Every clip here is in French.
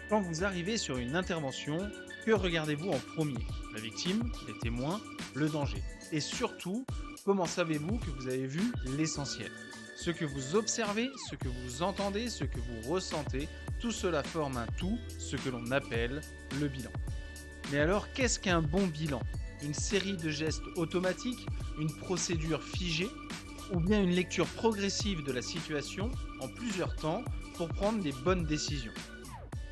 Quand vous arrivez sur une intervention, que regardez-vous en premier? La victime, les témoins, le danger? Et surtout, comment savez-vous que vous avez vu l'essentiel? Ce que vous observez, ce que vous entendez, ce que vous ressentez, tout cela forme un tout, ce que l'on appelle le bilan. Mais alors, qu'est-ce qu'un bon bilan? Une série de gestes automatiques, une procédure figée, ou bien une lecture progressive de la situation en plusieurs temps pour prendre les bonnes décisions?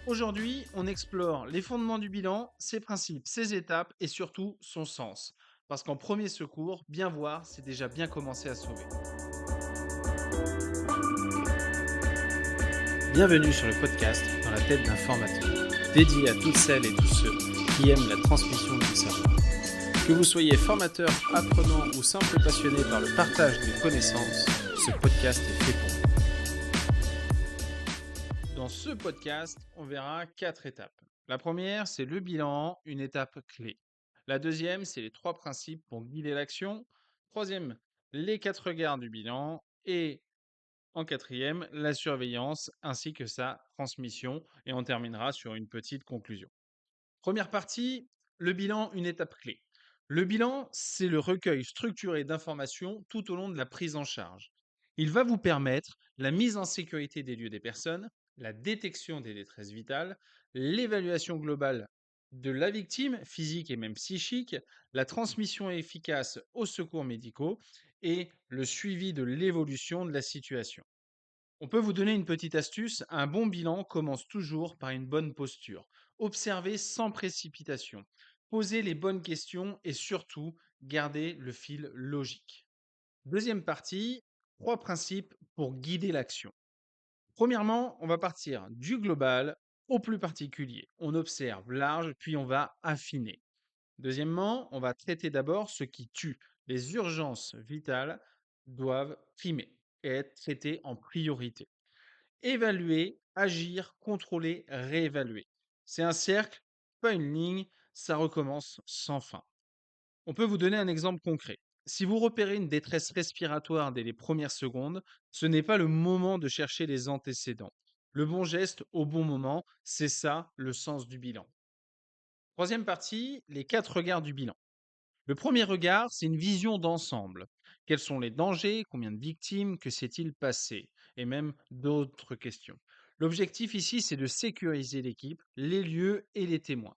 Aujourd'hui, on explore les fondements du bilan, ses principes, ses étapes et surtout son sens. Parce qu'en premier secours, bien voir, c'est déjà bien commencer à sauver. Bienvenue sur le podcast Dans la tête d'un formateur, dédié à toutes celles et tous ceux qui aiment la transmission du savoir. Que vous soyez formateur, apprenant ou simple passionné par le partage des connaissances, ce podcast est fait pour vous. Dans ce podcast, on verra 4 étapes. La première, c'est le bilan, une étape clé. La deuxième, c'est les 3 principes pour guider l'action. Troisième, les 4 regards du bilan. Et en quatrième, la surveillance ainsi que sa transmission. Et on terminera sur une petite conclusion. Première partie, le bilan, une étape clé. Le bilan, c'est le recueil structuré d'informations tout au long de la prise en charge. Il va vous permettre la mise en sécurité des lieux des personnes, la détection des détresses vitales, l'évaluation globale de la victime, physique et même psychique, la transmission efficace aux secours médicaux et le suivi de l'évolution de la situation. On peut vous donner une petite astuce, un bon bilan commence toujours par une bonne posture. Observez sans précipitation, posez les bonnes questions et surtout gardez le fil logique. Deuxième partie, 3 principes pour guider l'action. Premièrement, on va partir du global au plus particulier. On observe large, puis on va affiner. Deuxièmement, on va traiter d'abord ce qui tue. Les urgences vitales doivent primer et être traitées en priorité. Évaluer, agir, contrôler, réévaluer. C'est un cercle, pas une ligne, ça recommence sans fin. On peut vous donner un exemple concret. Si vous repérez une détresse respiratoire dès les premières secondes, ce n'est pas le moment de chercher les antécédents. Le bon geste au bon moment, c'est ça le sens du bilan. Troisième partie, les 4 regards du bilan. Le premier regard, c'est une vision d'ensemble. Quels sont les dangers? Combien de victimes? Que s'est-il passé? Et même d'autres questions. L'objectif ici, c'est de sécuriser l'équipe, les lieux et les témoins.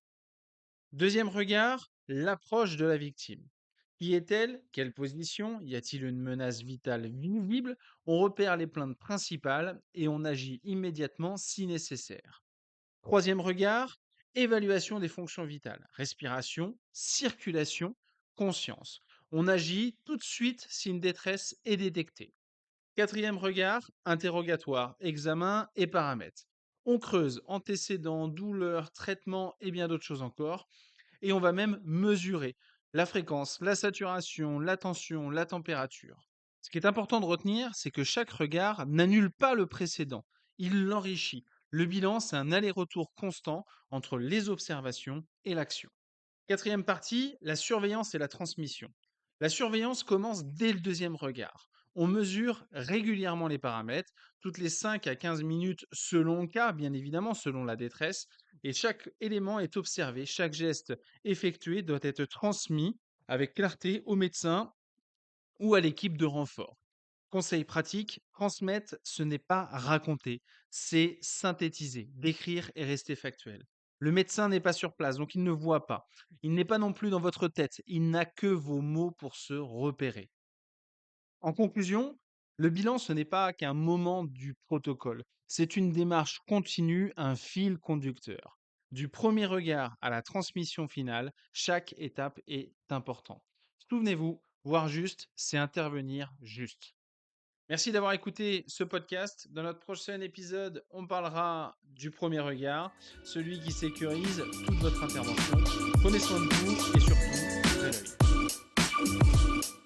Deuxième regard, l'approche de la victime. Qui est-elle? Quelle position? Y a-t-il une menace vitale visible? On repère les plaintes principales et on agit immédiatement si nécessaire. Troisième regard, évaluation des fonctions vitales, respiration, circulation, conscience. On agit tout de suite si une détresse est détectée. Quatrième regard, interrogatoire, examen et paramètres. On creuse antécédents, douleurs, traitements et bien d'autres choses encore. Et on va même mesurer la fréquence, la saturation, la tension, la température. Ce qui est important de retenir, c'est que chaque regard n'annule pas le précédent, il l'enrichit. Le bilan, c'est un aller-retour constant entre les observations et l'action. Quatrième partie, la surveillance et la transmission. La surveillance commence dès le deuxième regard. On mesure régulièrement les paramètres, toutes les 5 à 15 minutes selon le cas, bien évidemment, selon la détresse, et chaque élément est observé, chaque geste effectué doit être transmis avec clarté au médecin ou à l'équipe de renfort. Conseil pratique, transmettre, ce n'est pas raconter, c'est synthétiser, décrire et rester factuel. Le médecin n'est pas sur place, donc il ne voit pas. Il n'est pas non plus dans votre tête, il n'a que vos mots pour se repérer. En conclusion, le bilan, ce n'est pas qu'un moment du protocole, c'est une démarche continue, un fil conducteur. Du premier regard à la transmission finale, chaque étape est importante. Souvenez-vous, voir juste, c'est intervenir juste. Merci d'avoir écouté ce podcast. Dans notre prochain épisode, on parlera du premier regard, celui qui sécurise toute votre intervention. Prenez soin de vous et surtout, ouvrez l'œil.